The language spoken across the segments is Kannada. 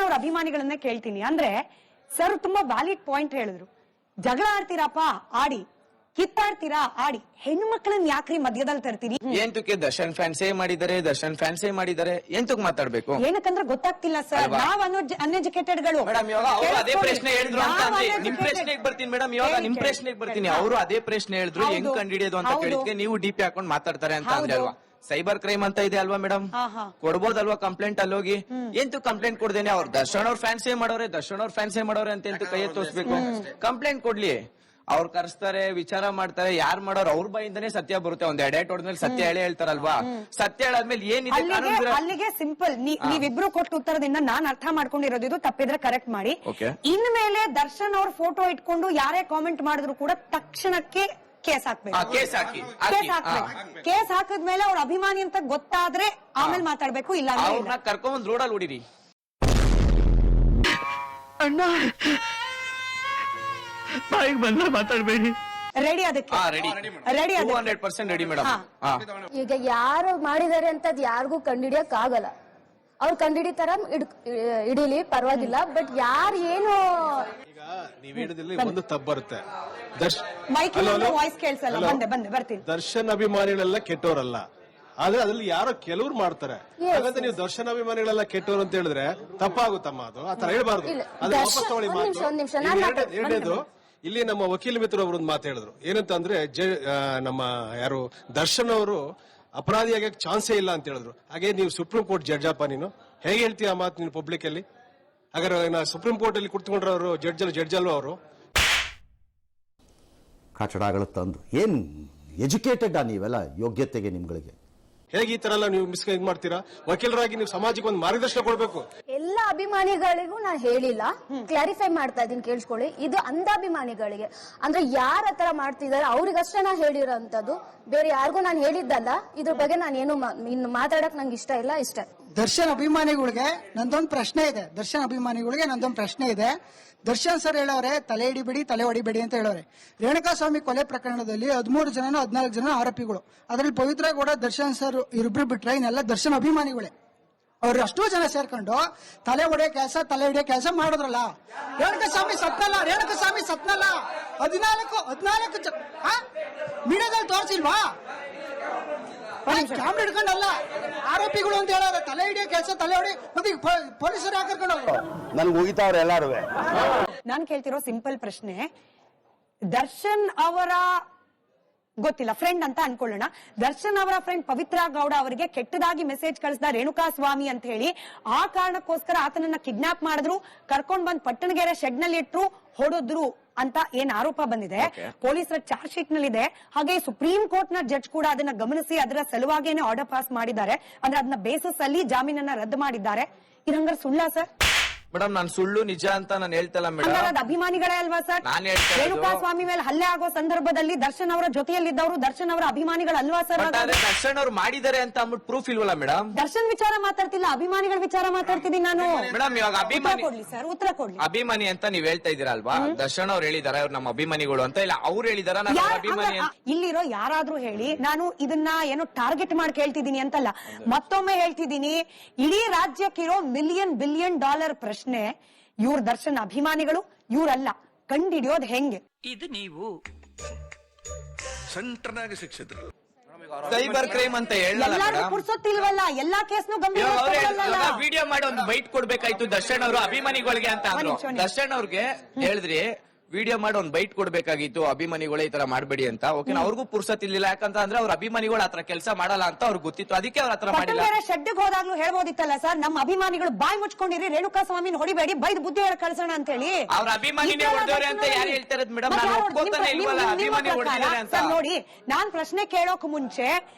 ಅವ್ರ ಅಭಿಮಾನಿಗಳನ್ನೇ ಕೇಳ್ತೀನಿ. ಅಂದ್ರೆ ಸರ್ ತುಂಬಾ ವ್ಯಾಲಿಡ್ ಪಾಯಿಂಟ್ ಹೇಳಿದ್ರು. ಜಗಳ ಆಡ್ತೀರಪ್ಪ ಆಡಿ, ಕಿತ್ತಾಡ್ತೀರಾ ಆಡಿ, ಹೆಣ್ಣು ಮಕ್ಕಳನ್ನ ಯಾಕ್ರಿ ಮಧ್ಯದಲ್ಲಿ ತರ್ತೀರಿ? ಎಂತಕ್ಕೆ ದರ್ಶನ್ ಫ್ಯಾನ್ಸೇ ಮಾಡಿದ್ದಾರೆ, ದರ್ಶನ್ ಫ್ಯಾನ್ಸೇ ಮಾಡಿದ್ದಾರೆ, ಎಂತಕ್ ಮಾತಾಡ್ಬೇಕು? ಏನಕ್ಕಂದ್ರೆ ಗೊತ್ತಾಗ್ತಿಲ್ಲ ಸರ್, ನಾವ್ ಅನ್ಎಜುಕೇಟೆಡ್ ಗಳು. ಮೇಡಮ್ ಇವಾಗ ಅವರು ಅದೇ ಪ್ರಶ್ನೆ ಹೇಳಿದ್ರು ಅಂತ ಅಂದ್ರೆ ನಿಮ್ ಪ್ರಶ್ನೆಗೆ ಬರ್ತೀನಿ ಮೇಡಮ್. ಇವಾಗ ನಿಮ್ ಪ್ರಶ್ನೆಗೆ ಬರ್ತೀನಿ. ಅವರು ಅದೇ ಪ್ರಶ್ನೆ ಹೇಳಿದ್ರು, ಹೆಂಗ್ ಕಂಡಿಡಿಯೋದು ಅಂತ ಕೇಳಿದ್ಕೆ ನೀವು ಡಿಪಿ ಹಾಕೊಂಡ್ ಮಾತಾಡ್ತಾರೆ ಅಂತ ಅಂದ್ರೆ ಅಲ್ವಾ? ಸೈಬರ್ ಕ್ರೈಮ್ ಅಂತ ಇದೆ ಅಲ್ವಾ ಮೇಡಮ್? ಕೊಡ್ಬೋದಲ್ವಾ ಕಂಪ್ಲೇಂಟ್ ಅಲ್ಲಿ ಹೋಗಿ? ಎಂತೂ ಕಂಪ್ಲೇಂಟ್ ಕೊಡ್ದೇನೆ ಅವ್ರು ದರ್ಶನ್ ಅವ್ರ ಫ್ಯಾನ್ಸೇ ಮಾಡೋರೆ, ದರ್ಶನ್ ಅವ್ರ ಫ್ಯಾನ್ಸೇ ಮಾಡೋರೆ ಅಂತ ಎಂತ ಕೈ ತೋರಿಸ್ಬೇಕು? ಕಂಪ್ಲೇಂಟ್ ಕೊಡ್ಲಿ, ಅವ್ರು ಕರೆಸ್ತಾರೆ, ವಿಚಾರ ಮಾಡ್ತಾರೆ, ಯಾರ್ ಮಾಡೋರು ಅವ್ರ ಬಾಯಿಂದಾನೇ ಸತ್ಯ ಬರುತ್ತೆ. ಒಂದ್ ಎಡೆಟ್ ಹೊಡೆದ್ಮೇಲೆ ಸತ್ಯ ಹೇಳ್ತಾರಲ್ವಾ? ಸತ್ಯ ಹೇಳಾದ್ಮೇಲೆ ಏನಿದೆ ಅಲ್ಲಿಗೆ ಸಿಂಪಲ್. ನೀವಿಬ್ರು ಕೊಟ್ಟ ಉತ್ತರದಿಂದ ನಾನ್ ಅರ್ಥ ಮಾಡ್ಕೊಂಡಿರೋದು, ಇದು ತಪ್ಪಿದ್ರೆ ಕರೆಕ್ಟ್ ಮಾಡಿ. ಇನ್ಮೇಲೆ ದರ್ಶನ್ ಅವ್ರ ಫೋಟೋ ಇಟ್ಕೊಂಡು ಯಾರೇ ಕಾಮೆಂಟ್ ಮಾಡಿದ್ರು ಕೂಡ ತಕ್ಷಣಕ್ಕೆ ಕೇಸ್ ಹಾಕ್ಬೇಕು. ಕೇಸ್ ಹಾಕಿದ್ಮೇಲೆ ಅವ್ರ ಅಭಿಮಾನಿ ಅಂತ ಗೊತ್ತಾದ್ರೆ ಆಮೇಲೆ ಮಾತಾಡ್ಬೇಕು, ಇಲ್ಲ ಕರ್ಕೊಂಡ್ ರೋಡಲ್ಲಿ ಹೊಡಿರಿ. ಅಣ್ಣ ಬಾಯಿಗೆ ಬಂದ್ರೆ ಮಾತಾಡ್ಬೇಡಿ. ರೆಡಿ ಅದಕ್ಕೆ? Ready 200% ready madam. ಈಗ ಯಾರು ಮಾಡಿದಾರೆ ಅಂತ ಯಾರಿಗೂ ಕಂಡಿಡಿಯಕ್ ಆಗಲ್ಲ. ಅವ್ರು ಕಂಡಿಡಿತಾರ ಇಡೀಲಿ ಪರವಾಗಿಲ್ಲ, ಬಟ್ ಯಾರು ಏನು ಈಗ ನೀವ್ ಹೇಳಿದ್ರಲ್ಲಿ ಒಂದು ತಪ್ಪು ಬರುತ್ತೆ. ವಾಯ್ಸ್ ಕೇಳಿಸಲ್ಲ, ಬರ್ತೀನಿ. ದರ್ಶನ್ ಅಭಿಮಾನಿಗಳೆಲ್ಲ ಕೆಟ್ಟವರಲ್ಲ, ಆದ್ರೆ ಅದ್ರಲ್ಲಿ ಯಾರೋ ಕೆಲವ್ರು ಮಾಡ್ತಾರೆ. ಹಾಗಂತ ನೀವು ದರ್ಶನ್ ಅಭಿಮಾನಿಗಳೆಲ್ಲ ಕೆಟ್ಟವರು ಅಂತ ಹೇಳಿದ್ರೆ ತಪ್ಪಾಗುತ್ತಮ್ಮ. ಅದು ಆತರ ಹೇಳ್ಬಾರ್ದು. ಅದು ವಾಪಸ್ ತಗೊಳ್ಳಿ ಮಾತು. ಎರಡನೇದು, ಇಲ್ಲಿ ನಮ್ಮ ವಕೀಲ ಮಿತ್ರರು ಅವರೊಂದು ಮಾತು ಹೇಳಿದ್ರು. ಏನಂತ ಅಂದ್ರೆ ನಮ್ಮ ಯಾರು ದರ್ಶನ್ ಅವರು ಅಪರಾಧಿಯಾಗಿ ಚಾನ್ಸೇ ಇಲ್ಲ ಅಂತ ಹೇಳಿದ್ರು. ಹಾಗೆ ನೀವು ಸುಪ್ರೀಂ ಕೋರ್ಟ್ ಜಡ್ಜ್ ಅಪ್ಪ, ನೀನು ಹೇಗೆ ಹೇಳ್ತೀಯ ಆ ಮಾತು ನೀನು ಪಬ್ಲಿಕ್ ಅಲ್ಲಿ? ಹಾಗಾದ್ರೆ ಸುಪ್ರೀಂ ಕೋರ್ಟ್ ಅಲ್ಲಿ ಕುಳಿತುಕೊಂಡ್ರವರು ಜಡ್ಜ್ ಅಲ್ವಾ ಅವರು? ಕಚಡಗಳು ತಂದು ಏನ್ ಎಜುಕೇಟೆಡ್ ನೀವೆಲ್ಲ ಯೋಗ್ಯತೆಗೆ ನಿಮ್ಗಳಿಗೆ ಹೇಗೆ ಈ ತರ ಎಲ್ಲ ನೀವು ಮಿಸ್ಗೈಡ್ ಮಾಡ್ತೀರಾ? ವಕೀಲರಾಗಿ ನೀವು ಸಮಾಜಕ್ಕೆ ಒಂದು ಮಾರ್ಗದರ್ಶನ ಕೊಡಬೇಕು. ಎಲ್ಲ ಅಭಿಮಾನಿಗಳಿಗೂ ನಾನು ಹೇಳಿಲ್ಲ, ಕ್ಲಾರಿಫೈ ಮಾಡ್ತಾ ಇದೀನಿ, ಕೇಳಿಸ್ಕೊಳ್ಳಿ. ಇದು ಅಂಧಾಭಿಮಾನಿಗಳಿಗೆ, ಅಂದ್ರೆ ಯಾರ ತರ ಮಾಡ್ತಿದ್ದಾರೆ ಅವ್ರಿಗಷ್ಟೇ ನಾನು ಹೇಳಿರೋಂಥದ್ದು, ಬೇರೆ ಯಾರಿಗೂ ನಾನು ಹೇಳಿದ್ದಲ್ಲ. ಇದ್ರ ಬಗ್ಗೆ ನಾನು ಏನು ಇನ್ನು ಮಾತಾಡಕ್ ನಂಗೆ ಇಷ್ಟ ಇಲ್ಲ. ದರ್ಶನ್ ಅಭಿಮಾನಿಗಳಿಗೆ ನಂದೊಂದು ಪ್ರಶ್ನೆ ಇದೆ. ದರ್ಶನ್ ಸರ್ ಹೇಳೋರೆ ತಲೆ ಹಿಡಿಬೇಡಿ, ತಲೆ ಹೊಡಿಬೇಡಿ ಅಂತ ಹೇಳೋರೆ. ರೇಣುಕಾಸ್ವಾಮಿ ಕೊಲೆ ಪ್ರಕರಣದಲ್ಲಿ 13 ಜನ 14 ಜನ ಆರೋಪಿಗಳು. ಅದರಲ್ಲಿ ಪವಿತ್ರ ಗೌಡ, ದರ್ಶನ್ ಸರ್ ಇಬ್ಬರು ಬಿಟ್ರೆ ಇನ್ನೆಲ್ಲ ದರ್ಶನ್ ಅಭಿಮಾನಿಗಳೇ. ಅವ್ರು ಅಷ್ಟೋ ಜನ ಸೇರ್ಕೊಂಡು ತಲೆ ಹಿಡಿಯೋ ಕೆಲಸ ಮಾಡಿದ್ರಲ್ಲ. ರೇಣುಕಾಸ್ವಾಮಿ ಸತ್ನಲ್ಲ 14 ಮೀಡಿಯಾದಲ್ಲಿ ತೋರಿಸಿಲ್ವಾ? ಕ್ಯಾಮ್ರಾ ಹಿಡ್ಕೊಂಡಲ್ಲ ಆರೋಪಿಗಳು ಅಂತ ಹೇಳೋರು. ತಲೆ ಹಿಡಿಯೋ ಕೆಲಸ ತಲೆ ಹೊಡಿ, ಮತ್ತೆ ಪೊಲೀಸರು ಯಾಕೆ ಕರ್ಕೊಂಡು ನನ್ಗೆ ಹೋಗಿತಾವ್ರೆ ಎಲ್ಲಾರು. ನಾನ್ ಕೇಳ್ತಿರೋ ಸಿಂಪಲ್ ಪ್ರಶ್ನೆ, ದರ್ಶನ್ ಅವರ ಗೊತ್ತಿಲ್ಲ ಫ್ರೆಂಡ್ ಅಂತ ಅನ್ಕೊಳ್ಳೋಣ, ದರ್ಶನ್ ಅವರ ಫ್ರೆಂಡ್ ಪವಿತ್ರ ಗೌಡ ಅವರಿಗೆ ಕೆಟ್ಟದಾಗಿ ಮೆಸೇಜ್ ಕಳಿಸಿದ ರೇಣುಕಾಸ್ವಾಮಿ ಅಂತ ಹೇಳಿ, ಆ ಕಾರಣಕ್ಕೋಸ್ಕರ ಆತನನ್ನ ಕಿಡ್ನಾಪ್ ಮಾಡಿದ್ರು, ಕರ್ಕೊಂಡ್ ಬಂದ್ ಪಟ್ಟಣಗೆರೆ ಶೆಡ್ ನಲ್ಲಿ ಇಟ್ರು, ಹೊಡೆದ್ರು ಅಂತ ಏನ್ ಆರೋಪ ಬಂದಿದೆ ಪೊಲೀಸರ ಚಾರ್ಜ್ ಶೀಟ್ ನಲ್ಲಿ ಇದೆ. ಹಾಗೆ ಸುಪ್ರೀಂ ಕೋರ್ಟ್ ನ ಜಡ್ಜ್ ಕೂಡ ಅದನ್ನ ಗಮನಿಸಿ ಅದರ ಸಲುವಾಗಿನೇ ಆರ್ಡರ್ ಪಾಸ್ ಮಾಡಿದ್ದಾರೆ. ಅಂದ್ರೆ ಅದನ್ನ ಬೇಸಿಸ್ ಅಲ್ಲಿ ಜಾಮೀನನ್ನ ರದ್ದು ಮಾಡಿದ್ದಾರೆ. ಇದಂಗಾರೆ ಸುಳ್ಳ ಸರ್? ಮೇಡಮ್ ನಾನು ಸುಳ್ಳು ನಿಜ ಅಂತ ನಾನು ಹೇಳ್ತಲ್ಲ ಮೇಡಮ್. ಅದು ಅಭಿಮಾನಿಗಳೇ ಅಲ್ವಾ ಸರ್? ರೇಣುಕಾಸ್ವಾಮಿ ಮೇಲೆ ಹಲ್ಲೆ ಆಗೋ ಸಂದರ್ಭದಲ್ಲಿ ದರ್ಶನ್ ಅವರ ಜೊತೆಯಲ್ಲಿದ್ದವರು ದರ್ಶನ್ ಅವರ ಅಭಿಮಾನಿಗಳು ಅಲ್ವಾ ಸರ್? ದರ್ಶನ್ ಅವ್ರು ಮಾಡಿದ್ದಾರೆ ಅಂತ ಅಂದ್ಬಿಟ್ಟು ಪ್ರೂಫ್ ಇಲ್ವಲ್ಲ ಮೇಡಮ್? ದರ್ಶನ್ ವಿಚಾರ ಮಾತಾಡ್ತಿಲ್ಲ, ಅಭಿಮಾನಿಗಳ ವಿಚಾರ ಮಾತಾಡ್ತಿದ್ದೀನಿ ನಾನು. ಮೇಡಮ್ ಇವಾಗ ಅಭಿಮಾನಿ ಕೊಡ್ಲಿ ಸರ್, ಉತ್ತರ ಕೊಡ್ಲಿ. ಅಭಿಮಾನಿ ಅಂತ ನೀವ್ ಹೇಳ್ತಾ ಇದೀರಾ ಅಲ್ವಾ? ದರ್ಶನ್ ಅವ್ರು ಹೇಳಿದಾರೆ ಅವ್ರು ನಮ್ಮ ಅಭಿಮಾನಿಗಳು ಅಂತ, ಇಲ್ಲ ಅವ್ರು ಹೇಳಿದಾರ ಅಭಿಮಾನಿ? ಇಲ್ಲಿರೋ ಯಾರಾದ್ರೂ ಹೇಳಿ, ನಾನು ಇದನ್ನ ಏನೋ ಟಾರ್ಗೆಟ್ ಮಾಡಿ ಕೇಳ್ತಿದ್ದೀನಿ ಅಂತಲ್ಲ, ಮತ್ತೊಮ್ಮೆ ಹೇಳ್ತಿದ್ದೀನಿ, ಇಡೀ ರಾಜ್ಯಕ್ಕಿರೋ $1 ಬಿಲಿಯನ್ ಪ್ರಶ್ನೆ ಇವ್ರ ದರ್ಶನ್ ಅಭಿಮಾನಿಗಳು ಇವ್ರಲ್ಲ, ಕಂಡಿಡಿಯೋದು ಹೆಂಗೆ? ಇದು ನೀವು ಸೆಂಟರ್ನಾಗ ಶಿಕ್ಷಿದ್ರು ಸೈಬರ್ ಕ್ರೈಮ್ ಅಂತ ಎಲ್ಲಾರು ಪುರ್ಸೊತ್ತಿಲ್ವಲ್ಲ, ಎಲ್ಲಾ ಕೇಸ್ನು ಗಂಭೀರ. ವಿಡಿಯೋ ಮಾಡಿ ಒಂದು ಬೈಟ್ ಕೊಡ್ಬೇಕಾಯ್ತು ದರ್ಶನ್ ಅವರು ಅಭಿಮಾನಿಗಳಿಗೆ ಅಂತ ಅಂದ್ರು. ದರ್ಶನ್ ಅವ್ರಿಗೆ ಹೇಳಿದ್ರಿ ವಿಡಿಯೋ ಮಾಡಿ ಒಂದ್ ಬೈಟ್ ಕೊಡ್ಬೇಕಾಗಿತ್ತು, ಅಭಿಮಾನಿಗಳೇ ಈ ತರ ಮಾಡ್ಬೇಡಿ ಅಂತ. ಓಕೆ, ಅವ್ರಿಗೂ ಪುರ್ಸತ್ತಿರ್ಲಿಲ್ಲ, ಯಾಕಂತ ಅಂದ್ರೆ ಅವ್ರ ಅಭಿಮಾನಿಗಳು ಆತರ ಕೆಲಸ ಮಾಡಲ್ಲ ಅಂತ ಅವ್ರಿಗೆ ಗೊತ್ತಿತ್ತು, ಅದಕ್ಕೆ ಅವ್ರ ಹತ್ರ ಮಾಡಿಲ್ಲ. ಶೆಡ್ಗೆ ಹೋದಾಗ್ಲೂ ಹೇಳ್ಬೋದಿತ್ತಲ್ಲ ಸರ್, ನಮ್ಮ ಅಭಿಮಾನಿಗಳು ಬಾಯಿ ಮುಚ್ಕೊಂಡಿರಿ, ರೇಣುಕಾಸ್ವಾಮಿನ ಹೊಡಿಬೇಡಿ, ಬೈದ್ ಬುದ್ಧಿ ಹೇಳಿ ಕಳ್ಸೋಣ ಅಂತ ಹೇಳಿ. ಅವ್ರ ಅಭಿಮಾನಿನೇ ಹೊಡೆದವ್ರೆ ಅಂತ ಯಾರು ಹೇಳ್ತಾರೆ ಮೇಡಮ್? ನಾನು ಒಪ್ಕೋತಾನೆ ಇಲ್ವಲ್ಲ ಅಭಿಮಾನಿ ಹೊಡೆದಿದ್ದಾರೆ ಅಂತ. ನೋಡಿ, ನಾನ್ ಪ್ರಶ್ನೆ ಕೇಳೋಕ್ ಮುಂಚೆ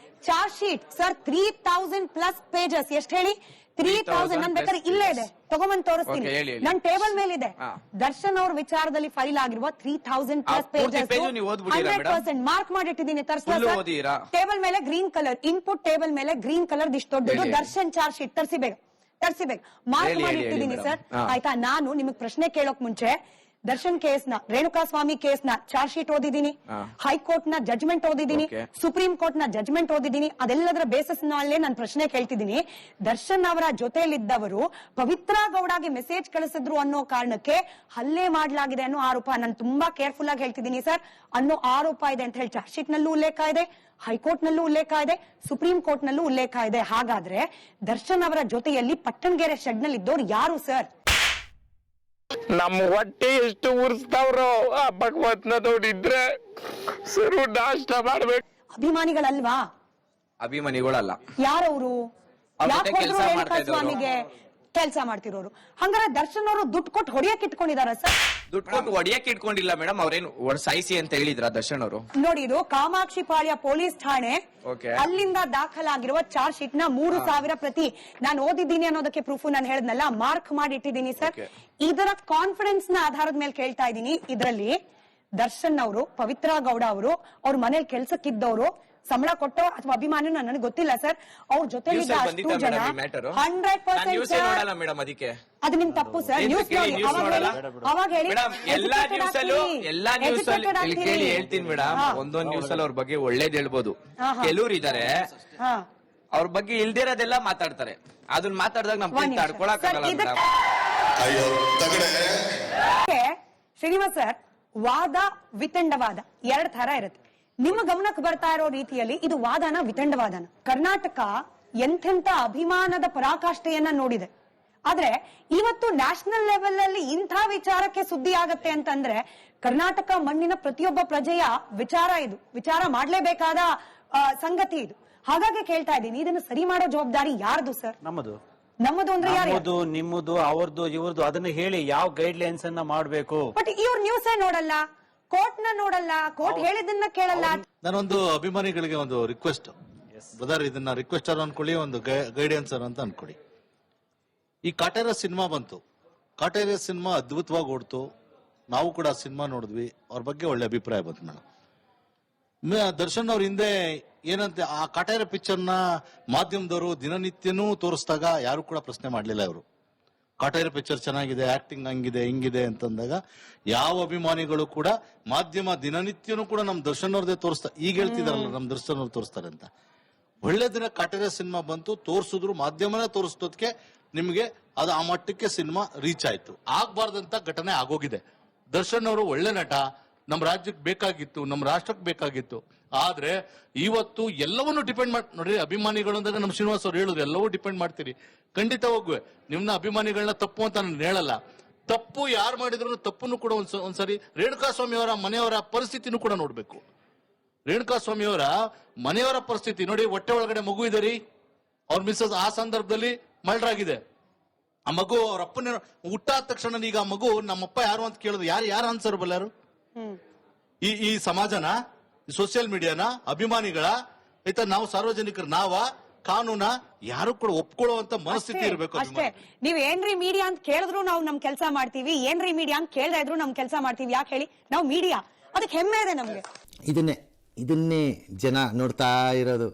ಚಾರ್ಜ್ ಶೀಟ್ ಸರ್ 3000+ ಪೇಜಸ್, ಎಷ್ಟು ಹೇಳಿ? 3000. ನನ್ ಬೇಕಾದ್ರೆ ಇಲ್ಲೇ ಇದೆ, ತಗೊಂಬಂದ್ ತೋರಿಸ್ತೀನಿ, ನನ್ ಟೇಬಲ್ ಮೇಲಿದೆ. ದರ್ಶನ್ ಅವ್ರ ವಿಚಾರದಲ್ಲಿ ಫೈಲ್ ಆಗಿರುವ 3000+ ಪೇಜಸ್ 100% ಮಾರ್ಕ್ ಮಾಡಿಟ್ಟಿದ್ದೀನಿ. ಟೇಬಲ್ ಮೇಲೆ ಗ್ರೀನ್ ಕಲರ್, ಇನ್ಪುಟ್ ಟೇಬಲ್ ಮೇಲೆ ಗ್ರೀನ್ ಕಲರ್ ಇಷ್ಟು ದೊಡ್ಡದು ದರ್ಶನ್ ಚಾರ್ಜ್ ಶೀಟ್ ತರಿಸಿಬೇಕು, ಮಾರ್ಕ್ ಮಾಡಿಟ್ಟಿದ್ದೀನಿ ಸರ್. ಆಯ್ತಾ? ನಾನು ನಿಮಗ್ ಪ್ರಶ್ನೆ ಕೇಳೋಕ್ ಮುಂಚೆ ದರ್ಶನ್ ಕೇಸ್ನ, ರೇಣುಕಾಸ್ವಾಮಿ ಕೇಸ್ನ ಚಾರ್ಜ್ ಶೀಟ್ ಓದಿದ್ದೀನಿ, ಹೈಕೋರ್ಟ್ ನ ಜಡ್ಜ್ಮೆಂಟ್ ಓದಿದ್ದೀನಿ, ಸುಪ್ರೀಂ ಕೋರ್ಟ್ ನ ಜಡ್ಜ್ಮೆಂಟ್ ಓದಿದ್ದೀನಿ. ಅದೆಲ್ಲದರ ಬೇಸಿಸ್ ನಲ್ಲೇ ನಾನು ಪ್ರಶ್ನೆ ಕೇಳ್ತಿದ್ದೀನಿ. ದರ್ಶನ್ ಅವರ ಜೊತೆಯಲ್ಲಿದ್ದವರು ಪವಿತ್ರ ಗೌಡಗೆ ಮೆಸೇಜ್ ಕಳಿಸಿದ್ರು ಅನ್ನೋ ಕಾರಣಕ್ಕೆ ಹಲ್ಲೆ ಮಾಡಲಾಗಿದೆ ಅನ್ನೋ ಆರೋಪ, ನಾನು ತುಂಬಾ ಕೇರ್ಫುಲ್ ಆಗಿ ಹೇಳ್ತಿದ್ದೀನಿ ಸರ್, ಅನ್ನೋ ಆರೋಪ ಇದೆ ಅಂತ ಹೇಳಿ ಚಾರ್ಜ್ ಶೀಟ್ ನಲ್ಲೂ ಉಲ್ಲೇಖ ಇದೆ, ಹೈಕೋರ್ಟ್ ನಲ್ಲೂ ಉಲ್ಲೇಖ ಇದೆ, ಸುಪ್ರೀಂ ಕೋರ್ಟ್ ನಲ್ಲೂ ಉಲ್ಲೇಖ ಇದೆ. ಹಾಗಾದ್ರೆ ದರ್ಶನ್ ಅವರ ಜೊತೆಯಲ್ಲಿ ಪಟ್ಟಣಗೆರೆ ಶೆಡ್ ನಲ್ಲಿ ಇದ್ದವ್ರು ಯಾರು ಸರ್? ನಮ್ಮ ಹೊಟ್ಟೆ ಎಷ್ಟು ಉರ್ಸ್ತಾವ್ರೋ ಆ ಭಗವಂತನ ನೋಡಿದ್ರೆ ಸರು ನಾಷ್ಟ ಮಾಡ್ಬೇಕು. ಅಭಿಮಾನಿಗಳಲ್ವಾ? ಅಭಿಮಾನಿಗಳಲ್ಲ. ಯಾರವರು? ಅವ್ರ ಯಾಕೆ ಜೊತೆ ಕೆಲ್ಸ ಮಾಡ್ತಾ ಇದ್ದವ್ರು. ಸ್ವಾಮಿಗೆ ಕೆಲಸ ಮಾಡ್ತಿರೋರು? ಹಂಗಾರೆ ದರ್ಶನ್ ಅವರು ದುಡ್ಡು ಕೊಟ್ಟು ಹೊಡಿಯಕ್ಕೆ ಇಟ್ಕೊಂಡಿದಾರ ಸರ್? ದುಡ್ಡು ಕೊಟ್ಟು ಒಡಿಯಕ್ಕೆ ಇಟ್ಕೊಂಡಿಲ್ಲ ಮೇಡಮ್, ಅವ್ರೇನು ಸಾಯಿಸಿ ಅಂತ ಹೇಳಿದ್ರ ದರ್ಶನ್ ಅವರು? ನೋಡಿ, ಇದು ಕಾಮಾಕ್ಷಿ ಪಾಳ್ಯ ಪೊಲೀಸ್ ಠಾಣೆ, Okay. ಅಲ್ಲಿಂದ ದಾಖಲಾಗಿರುವ ಚಾರ್ಜ್ ಶೀಟ್ ನ 3,000 ಪ್ರತಿ ನಾನು ಓದಿದ್ದೀನಿ ಅನ್ನೋದಕ್ಕೆ ಪ್ರೂಫ್ ನಾನು ಹೇಳಿದ್ನಲ್ಲ, ಮಾರ್ಕ್ ಮಾಡಿ ಇಟ್ಟಿದ್ದೀನಿ ಸರ್. ಇದರ ಕಾನ್ಫಿಡೆನ್ಸ್ ನ ಆಧಾರದ ಮೇಲೆ ಕೇಳ್ತಾ ಇದ್ದೀನಿ. ಇದರಲ್ಲಿ ದರ್ಶನ್ ಅವರು, ಪವಿತ್ರ ಗೌಡ ಅವರು, ಅವ್ರ ಮನೇಲಿ ಕೆಲ್ಸಕ್ಕಿದ್ದವರು, ಸಂಬಳ ಕೊಟ್ಟೋ ಅಥವಾ ಅಭಿಮಾನಿ ನನಗೆ ಗೊತ್ತಿಲ್ಲ ಸರ್, ಅವ್ರ ಜೊತೆಲಿ ಅಷ್ಟು ಜನ 100% ನೋಡಲ್ಲ ಮೇಡಮ್, ಅದಕ್ಕೆ ಅದು ನಿಮ್ ತಪ್ಪು ಸರ್. ನ್ಯೂಸ್ ಅವಾಗ ಹೇಳಿ ಎಲ್ಲಾ ನ್ಯೂಸ್ ಅಲ್ಲೂ ಕೇಳಿ ಹೇಳ್ತೀನಿ ಮೇಡಮ್. ಒಂದೊಂದ್ ನ್ಯೂಸ್ ಅಲ್ಲಿ ಅವ್ರ ಬಗ್ಗೆ ಒಳ್ಳೇದ್ ಹೇಳ್ಬೋದು, ಕೆಲವ್ರು ಇದಾರೆ ಅವ್ರ ಬಗ್ಗೆ ಇಲ್ದಿರೋದೆಲ್ಲ ಮಾತಾಡ್ತಾರೆ. ಅದನ್ನ ಮಾತಾಡಿದಾಗ ನಮ್ ತಡ್ಕೊಳಕ್ ಆಗಲ್ಲ. ಶ್ರೀನಿವಾಸ್ ಸರ್, ವಾದ ವಿತಂಡವಾದ ಎರಡ್ ತರ ಇರುತ್ತೆ. ನಿಮ್ಮ ಗಮನಕ್ಕೆ ಬರ್ತಾ ಇರೋ ರೀತಿಯಲ್ಲಿ ಇದು ವಾದನ ವಿತಂಡವಾದನ. ಕರ್ನಾಟಕ ಎಂತೆಂತ ಅಭಿಮಾನದ ಪರಾಕಾಷ್ಠೆಯನ್ನ ನೋಡಿದೆ. ಆದ್ರೆ ಇವತ್ತು ನ್ಯಾಷನಲ್ ಲೆವೆಲ್ ಅಲ್ಲಿ ಇಂಥ ವಿಚಾರಕ್ಕೆ ಸುದ್ದಿ ಆಗತ್ತೆ ಅಂತಂದ್ರೆ ಕರ್ನಾಟಕ ಮಣ್ಣಿನ ಪ್ರತಿಯೊಬ್ಬ ಪ್ರಜೆಯ ವಿಚಾರ ಇದು, ವಿಚಾರ ಮಾಡ್ಲೇಬೇಕಾದ ಸಂಗತಿ ಇದು. ಹಾಗಾಗಿ ಕೇಳ್ತಾ ಇದ್ದೀನಿ, ಇದನ್ನು ಸರಿ ಮಾಡೋ ಜವಾಬ್ದಾರಿ ಯಾರ್ದು ಸರ್? ನಮ್ಮದು. ನಮ್ಮದು ಅಂದ್ರೆ ಯಾರು? ನಿಮ್ಮದು, ಅವ್ರದ್ದು, ಇವ್ರದ್ದು, ಅದನ್ನ ಹೇಳಿ ಯಾವ ಗೈಡ್ ಲೈನ್ಸ್ ಅನ್ನ ಮಾಡ್ಬೇಕು. ಬಟ್ ಇವ್ರ ನ್ಯೂಸ್ ನೋಡಲ್ಲ, ಕೋರ್ಟ್ ನ ನೋಡಲ್ಲ, ಕೋರ್ಟ್ ಹೇಳಿದ್ದನ್ನ ಕೇಳಲ್ಲ. ನಾನೊಂದು ಅಭಿಮಾನಿಗಳಿಗೆ ಒಂದು ರಿಕ್ವೆಸ್ಟ್, ಬ್ರದರ್, ಇದನ್ನ ರಿಕ್ವೆಸ್ಟ್ ಅನ್ಕೊಳ್ಳಿ, ಒಂದು ಗೈಡೆನ್ಸ್ ಅಂತ ಅನ್ಕೊಳ್ಳಿ. ಈ ಕಾಟೇರ ಸಿನಿಮಾ ಬಂತು, ಕಾಟೇರ ಸಿನಿಮಾ ಅದ್ಭುತವಾಗಿ ಓಡ್ತು, ನಾವು ಕೂಡ ಸಿನಿಮಾ ನೋಡಿದ್ವಿ, ಅವ್ರ ಬಗ್ಗೆ ಒಳ್ಳೆ ಅಭಿಪ್ರಾಯ ಬಂತು ಮೇಡಮ್. ದರ್ಶನ್ ಅವ್ರ ಹಿಂದೆ ಏನಂತೆ ಆ ಕಾಟೇರ ಪಿಕ್ಚರ್ ನ ಮಾಧ್ಯಮದವರು ದಿನನಿತ್ಯನೂ ತೋರಿಸಿದಾಗ ಯಾರು ಕೂಡ ಪ್ರಶ್ನೆ ಮಾಡ್ಲಿಲ್ಲ. ಇವರು ಕಾಟೇರ ಪಿಕ್ಚರ್ ಚೆನ್ನಾಗಿದೆ, ಆಕ್ಟಿಂಗ್ ಹಂಗಿದೆ ಹಿಂಗಿದೆ ಅಂತಂದಾಗ ಯಾವ ಅಭಿಮಾನಿಗಳು ಕೂಡ ಮಾಧ್ಯಮ ದಿನನಿತ್ಯನೂ ಕೂಡ ನಮ್ ದರ್ಶನ್ ಅವ್ರದೇ ತೋರಿಸ್ತಾ, ಈಗ ಹೇಳ್ತಿದಾರಲ್ಲ ನಮ್ ದರ್ಶನ್ ಅವ್ರು ತೋರಿಸ್ತಾರೆ ಅಂತ. ಒಳ್ಳೆ ದಿನ ಕಾಟೇರ ಸಿನಿಮಾ ಬಂತು, ತೋರಿಸಿದ್ರು, ಮಾಧ್ಯಮನೇ ತೋರಿಸೋದಕ್ಕೆ ನಿಮ್ಗೆ ಅದು ಆ ಮಟ್ಟಕ್ಕೆ ಸಿನಿಮಾ ರೀಚ್ ಆಯ್ತು. ಆಗ್ಬಾರ್ದಂತ ಘಟನೆ ಆಗೋಗಿದೆ. ದರ್ಶನ್ ಅವರು ಒಳ್ಳೆ ನಟ, ನಮ್ ರಾಜ್ಯಕ್ಕೆ ಬೇಕಾಗಿತ್ತು, ನಮ್ ರಾಷ್ಟ್ರಕ್ಕೆ ಬೇಕಾಗಿತ್ತು. ಆದ್ರೆ ಇವತ್ತು ಎಲ್ಲವನ್ನೂ ಡಿಪೆಂಡ್ ಮಾಡಿ ನೋಡ್ರಿ, ಅಭಿಮಾನಿಗಳು ಅಂದಾಗ ನಮ್ ಶ್ರೀನಿವಾಸ್ ಅವ್ರು ಹೇಳಿದ್ರು ಎಲ್ಲವೂ ಡಿಪೆಂಡ್ ಮಾಡ್ತೀರಿ. ಖಂಡಿತ ಹೋಗುವೆ, ನಿಮ್ನ ಅಭಿಮಾನಿಗಳನ್ನ ತಪ್ಪು ಅಂತ ನಾನು ಹೇಳಲ್ಲ. ತಪ್ಪು ಯಾರು ಮಾಡಿದ್ರು ತಪ್ಪನ್ನು ಕೂಡ ಒಂದ್ಸರಿ ರೇಣುಕಾಸ್ವಾಮಿ ಅವರ ಮನೆಯವರ ಪರಿಸ್ಥಿತಿನೂ ಕೂಡ ನೋಡ್ಬೇಕು. ರೇಣುಕಾಸ್ವಾಮಿ ಅವರ ಮನೆಯವರ ಪರಿಸ್ಥಿತಿ ನೋಡಿ, ಹೊಟ್ಟೆ ಒಳಗಡೆ ಮಗು ಇದೆ ರೀ, ಅವ್ರ ಮಿಸ್ಸಸ್ ಆ ಸಂದರ್ಭದಲ್ಲಿ ಮರ್ಡರ್ ಆಗಿದೆ. ಆ ಮಗು ಅವ್ರ ಅಪ್ಪನ ಹುಟ್ಟಾದ ತಕ್ಷಣ ಈಗ ಆ ಮಗು ನಮ್ಮಪ್ಪ ಯಾರು ಅಂತ ಕೇಳಿದ್ರು ಯಾರು ಆನ್ಸರ್ ಬಲ್ಲಾರು? ಈ ಸಮಾಜನ, ಸೋಷಿಯಲ್ ಮೀಡಿಯಾನ, ಅಭಿಮಾನಿಗಳ, ಆಯ್ತಾ, ನಾವು ಸಾರ್ವಜನಿಕರು, ಕಾನೂನ ಯಾರು ಕೂಡ ಒಪ್ಕೊಳ್ಳುವಂತ ಮನಸ್ಥಿತಿ ಇರಬೇಕು. ಅಷ್ಟೇ. ನೀವ್ ಏನ್ರಿ ಮೀಡಿಯಾ ಅಂತ ಕೇಳಿದ್ರು ನಾವು ನಮ್ ಕೆಲಸ ಮಾಡ್ತೀವಿ, ಏನ್ರಿ ಮೀಡಿಯಾ ಅಂತ ಕೇಳ್ತಾ ಇದ್ರು ನಮ್ ಕೆಲಸ ಮಾಡ್ತೀವಿ. ಯಾಕೆ ಹೇಳಿ? ನಾವು ಮೀಡಿಯಾ, ಅದಕ್ಕೆ ಹೆಮ್ಮೆ ಇದೆ ನಮ್ಗೆ. ಇದನ್ನೇ ಜನ ನೋಡ್ತಾ ಇರೋದು.